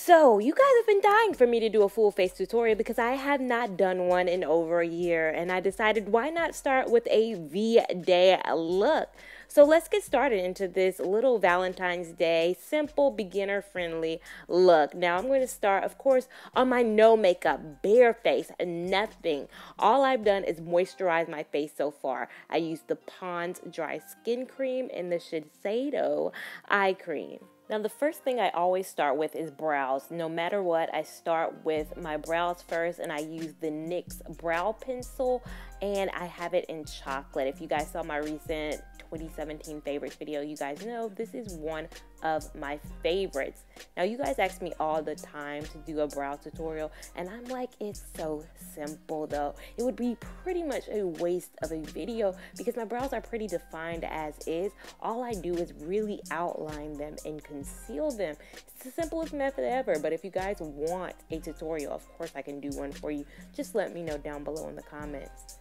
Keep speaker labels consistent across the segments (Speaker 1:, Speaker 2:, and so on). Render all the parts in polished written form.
Speaker 1: So, you guys have been dying for me to do a full face tutorial because I have not done one in over a year, and I decided why not start with a V-Day look. So let's get started into this little Valentine's Day, simple, beginner-friendly look. Now I'm going to start, of course, on my no makeup, bare face, nothing. All I've done is moisturize my face so far. I used the Pond's Dry Skin Cream and the Shiseido Eye Cream. Now, the first thing I always start with is brows. No matter what, I start with my brows first, and I use the NYX brow pencil, and I have it in chocolate. If you guys saw my recent 2017 favorites video, you guys know this is one of my favorites. Now, you guys ask me all the time to do a brow tutorial, and I'm like, it's so simple though. It would be pretty much a waste of a video because my brows are pretty defined as is. All I do is really outline them and conceal them. It's the simplest method ever, but if you guys want a tutorial, of course I can do one for you. Just let me know down below in the comments.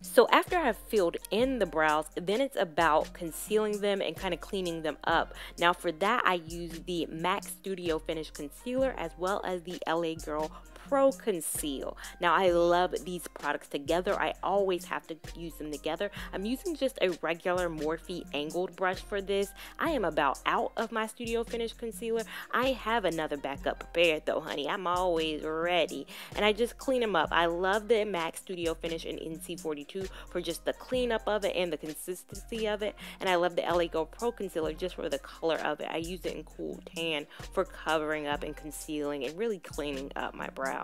Speaker 1: So after I've filled in the brows, then it's about concealing them and kind of cleaning them up. Now for that, I use the MAC Studio Finish Concealer as well as the LA Girl Pro Conceal. Now I love these products together. I always have to use them together. I'm using just a regular Morphe angled brush for this. I am about out of my Studio Finish Concealer. I have another backup prepared though, honey. I'm always ready. And I just clean them up. I love the MAC Studio Finish in NC42 for just the cleanup of it and the consistency of it. And I love the LA Girl Pro Concealer just for the color of it. I use it in Cool Tan for covering up and concealing and really cleaning up my brows.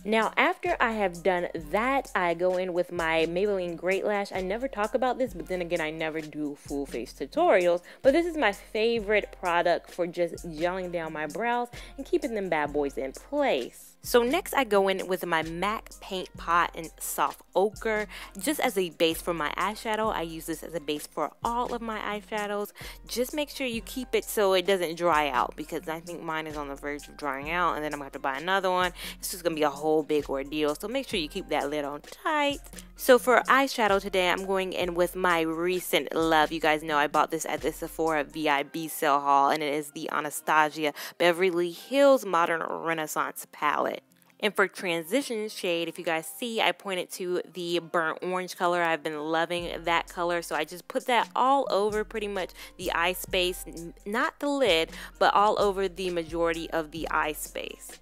Speaker 1: Now, after I have done that, I go in with my Maybelline Great Lash. I never talk about this, but then again, I never do full face tutorials. But this is my favorite product for just gelling down my brows and keeping them bad boys in place. So next I go in with my MAC Paint Pot in Soft Ochre just as a base for my eyeshadow. I use this as a base for all of my eyeshadows. Just make sure you keep it so it doesn't dry out because I think mine is on the verge of drying out and then I'm going to have to buy another one. It's just going to be a whole big ordeal. So make sure you keep that lid on tight. So for eyeshadow today, I'm going in with my recent love. You guys know I bought this at the Sephora VIB sale haul and it is the Anastasia Beverly Hills Modern Renaissance palette. And for transition shade, if you guys see, I pointed to the burnt orange color. I've been loving that color. So I just put that all over pretty much the eye space, not the lid, but all over the majority of the eye space.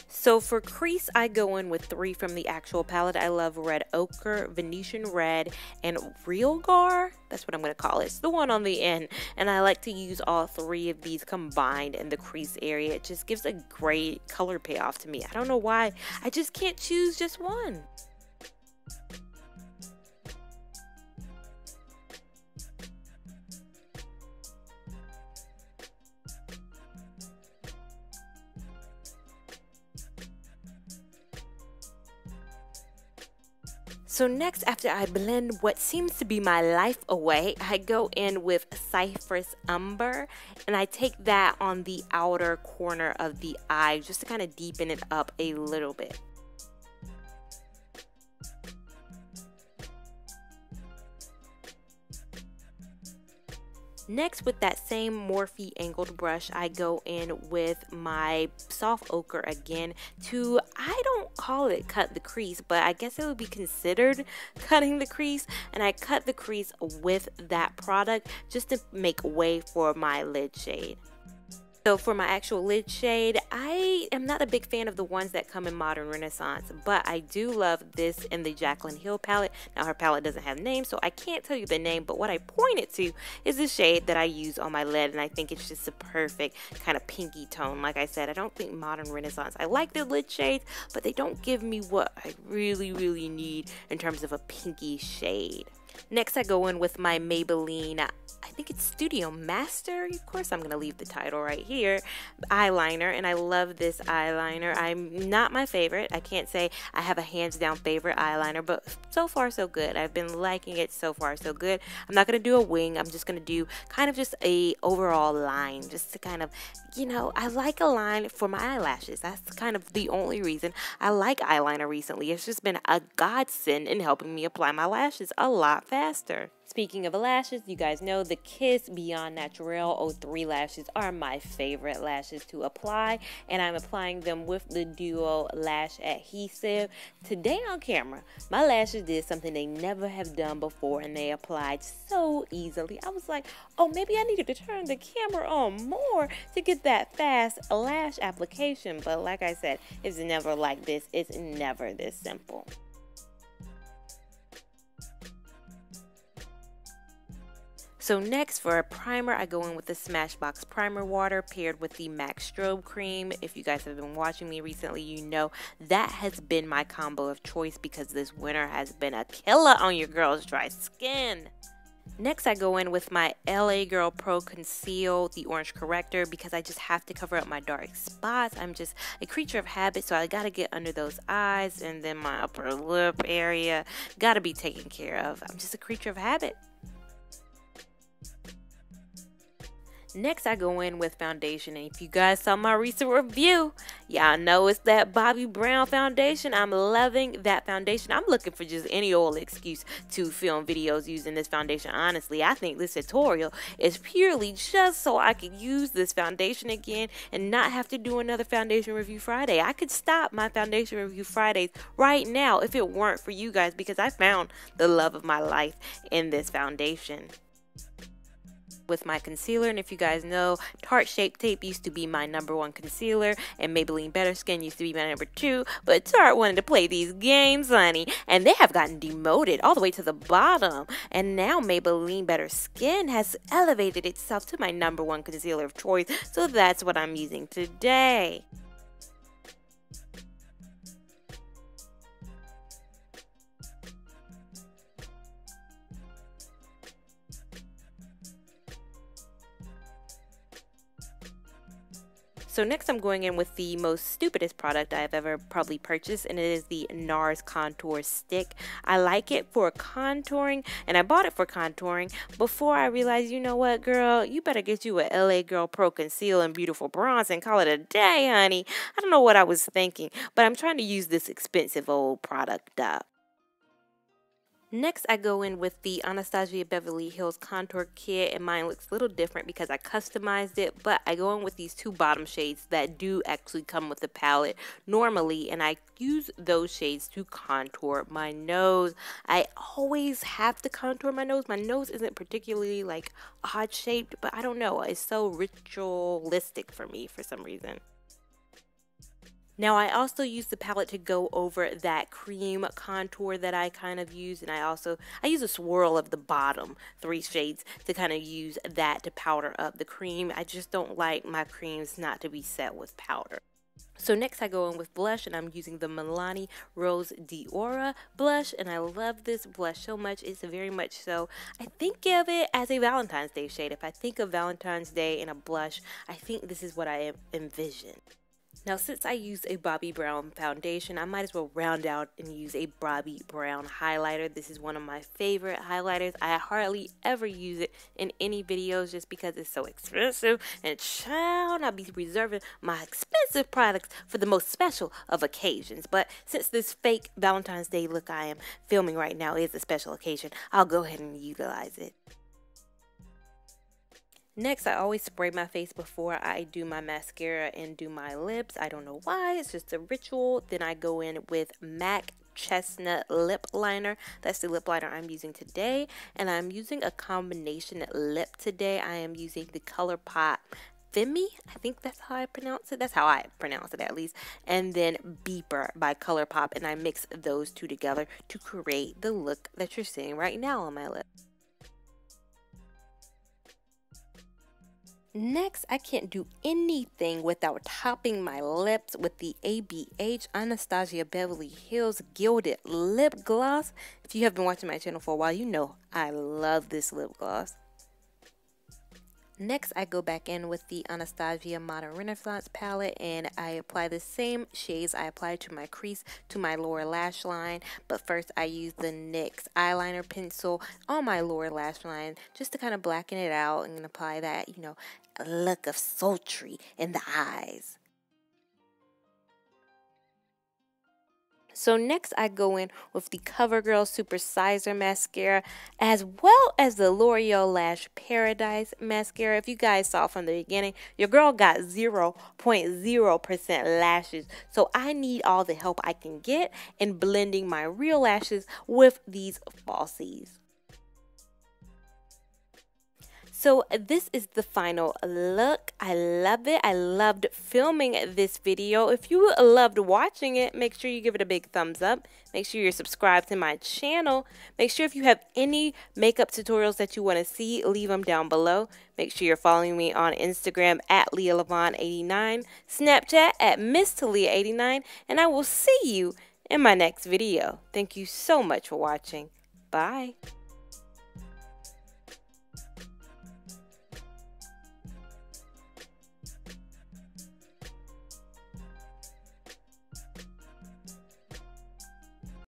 Speaker 1: So for crease, I go in with 3 from the actual palette. I love Red Ochre, Venetian Red, and Real Gar. That's what I'm going to call it. It's the one on the end. And I like to use all 3 of these combined in the crease area. It just gives a great color payoff to me. I don't know why. I just can't choose just one. So next, after I blend what seems to be my life away, I go in with Cypress Umber and I take that on the outer corner of the eye just to kind of deepen it up a little bit. Next, with that same Morphe angled brush, I go in with my soft ochre again to, I don't call it cut the crease, but I guess it would be considered cutting the crease. And I cut the crease with that product just to make way for my lid shade. So for my actual lid shade, I am not a big fan of the ones that come in Modern Renaissance, but I do love this in the Jaclyn Hill palette. Now her palette doesn't have names, so I can't tell you the name, but what I pointed to is the shade that I use on my lid, and I think it's just a perfect kind of pinky tone. Like I said, I don't think Modern Renaissance, I like the lid shades, but they don't give me what I really need in terms of a pinky shade. Next, I go in with my Maybelline I think it's Studio Master. Of course, I'm going to leave the title right here. Eyeliner, and I love this eyeliner. I'm not my favorite. I can't say I have a hands down favorite eyeliner, but so far so good. I've been liking it so far so good. I'm not going to do a wing. I'm just going to do kind of just a overall line, just to kind of, you know, I like a line for my eyelashes. That's kind of the only reason I like eyeliner recently. It's just been a godsend in helping me apply my lashes a lot faster. Speaking of lashes, you guys know the Kiss Beyond Naturel 03 lashes are my favorite lashes to apply, and I'm applying them with the Duo Lash Adhesive. Today on camera, my lashes did something they never have done before, and they applied so easily. I was like, oh, maybe I needed to turn the camera on more to get that fast lash application, but like I said, it's never like this. It's never this simple. So next, for a primer, I go in with the Smashbox Primer Water paired with the MAC Strobe Cream. If you guys have been watching me recently, you know that has been my combo of choice because this winter has been a killer on your girl's dry skin. Next, I go in with my LA Girl Pro Conceal, the Orange Corrector, because I just have to cover up my dark spots. I'm just a creature of habit, so I gotta get under those eyes, and then my upper lip area gotta be taken care of. I'm just a creature of habit. Next, I go in with foundation, and if you guys saw my recent review, y'all know it's that Bobbi Brown foundation. I'm loving that foundation. I'm looking for just any old excuse to film videos using this foundation. Honestly, I think this tutorial is purely just so I could use this foundation again and not have to do another foundation review Friday. I could stop my foundation review Fridays right now if it weren't for you guys, because I found the love of my life in this foundation. With my concealer, and if you guys know, Tarte Shape Tape used to be my #1 concealer, and Maybelline Better Skin used to be my #2, but Tarte wanted to play these games, honey, and they have gotten demoted all the way to the bottom, and now Maybelline Better Skin has elevated itself to my #1 concealer of choice, so that's what I'm using today. So next, I'm going in with the most stupidest product I've ever probably purchased, and it is the Nars Contour Stick. I like it for contouring, and I bought it for contouring before I realized, you know what, girl, you better get you a LA Girl Pro Conceal and Beautiful Bronze and call it a day, honey. I don't know what I was thinking, but I'm trying to use this expensive old product up. Next, I go in with the Anastasia Beverly Hills Contour Kit, and mine looks a little different because I customized it, but I go in with these two bottom shades that do actually come with the palette normally, and I use those shades to contour my nose. I always have to contour my nose. My nose isn't particularly like odd shaped, but I don't know, it's so ritualistic for me for some reason. Now, I also use the palette to go over that cream contour that I kind of use, and I use a swirl of the bottom 3 shades to kind of use that to powder up the cream. I just don't like my creams not to be set with powder. So next, I go in with blush, and I'm using the Milani Rose Diora blush, and I love this blush so much. It's very much so, I think of it as a Valentine's Day shade. If I think of Valentine's Day and a blush, I think this is what I envision. Now, since I use a Bobbi Brown foundation, I might as well round out and use a Bobbi Brown highlighter. This is one of my favorite highlighters. I hardly ever use it in any videos just because it's so expensive, and child, I'll be reserving my expensive products for the most special of occasions. But since this fake Valentine's Day look I am filming right now is a special occasion, I'll go ahead and utilize it. Next, I always spray my face before I do my mascara and do my lips. I don't know why, it's just a ritual. Then I go in with MAC Chestnut Lip Liner. That's the lip liner I'm using today. And I'm using a combination lip today. I am using the ColourPop Femi, I think that's how I pronounce it. That's how I pronounce it, at least. And then Beeper by ColourPop. And I mix those two together to create the look that you're seeing right now on my lip. Next, I can't do anything without topping my lips with the ABH Anastasia Beverly Hills Gilded Lip Gloss. If you have been watching my channel for a while, you know I love this lip gloss. Next, I go back in with the Anastasia Modern Renaissance palette and I apply the same shades I applied to my crease to my lower lash line. But first, I use the NYX eyeliner pencil on my lower lash line just to kind of blacken it out and apply that, look of sultry in the eyes. So next I go in with the CoverGirl Super Sizer Mascara as well as the L'Oreal Lash Paradise Mascara. If you guys saw from the beginning, your girl got 0.0% lashes. So I need all the help I can get in blending my real lashes with these falsies. So this is the final look. I love it. I loved filming this video. If you loved watching it, make sure you give it a big thumbs up. Make sure you're subscribed to my channel. Make sure if you have any makeup tutorials that you want to see, leave them down below. Make sure you're following me on Instagram at Lia Lavon 89, Snapchat at Miss Talia 89, and I will see you in my next video. Thank you so much for watching. Bye.